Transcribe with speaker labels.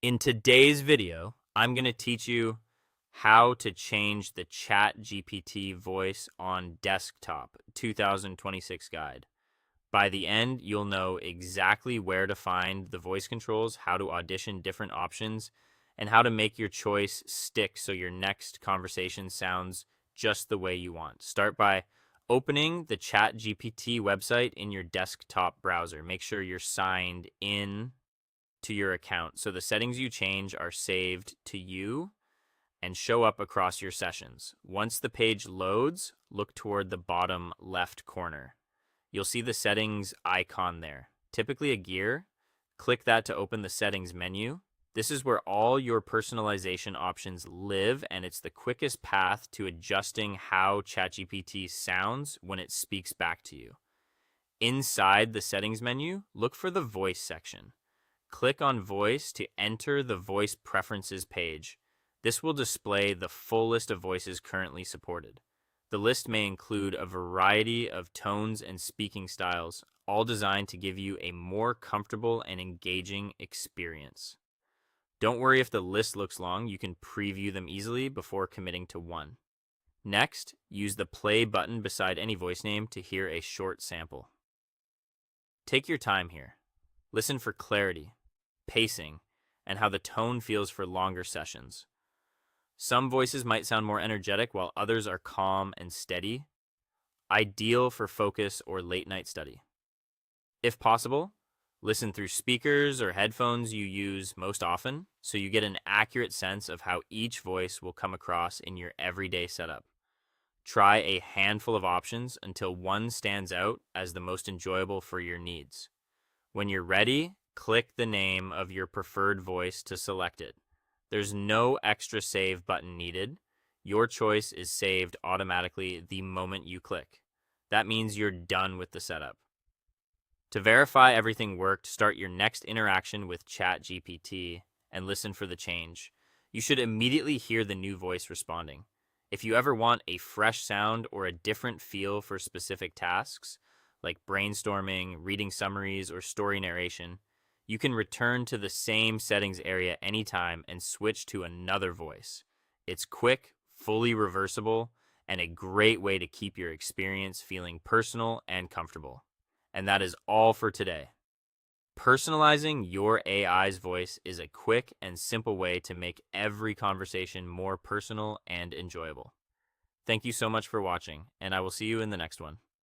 Speaker 1: In today's video, I'm going to teach you how to change the ChatGPT voice on desktop 2026 guide. By the end, you'll know exactly where to find the voice controls, how to audition different options, and how to make your choice stick so your next conversation sounds just the way you want. Start by opening the ChatGPT website in your desktop browser. Make sure you're signed in to your account so the settings you change are saved to you and show up across your sessions. Once the page loads, look toward the bottom left corner. You'll see the settings icon there, typically a gear. Click that to open the settings menu. This is where all your personalization options live, and it's the quickest path to adjusting how ChatGPT sounds when it speaks back to you. Inside the settings menu, look for the voice section. Click on Voice to enter the Voice Preferences page. This will display the full list of voices currently supported. The list may include a variety of tones and speaking styles, all designed to give you a more comfortable and engaging experience. Don't worry if the list looks long, you can preview them easily before committing to one. Next, use the play button beside any voice name to hear a short sample. Take your time here. Listen for clarity, pacing, and how the tone feels for longer sessions. Some voices might sound more energetic while others are calm and steady, ideal for focus or late night study. If possible, listen through speakers or headphones you use most often so you get an accurate sense of how each voice will come across in your everyday setup. Try a handful of options until one stands out as the most enjoyable for your needs. When you're ready, click the name of your preferred voice to select it. There's no extra save button needed. Your choice is saved automatically the moment you click. That means you're done with the setup. To verify everything worked, start your next interaction with ChatGPT and listen for the change. You should immediately hear the new voice responding. If you ever want a fresh sound or a different feel for specific tasks, like brainstorming, reading summaries, or story narration, you can return to the same settings area anytime and switch to another voice. It's quick, fully reversible, and a great way to keep your experience feeling personal and comfortable. And that is all for today. Personalizing your AI's voice is a quick and simple way to make every conversation more personal and enjoyable. Thank you so much for watching, and I will see you in the next one.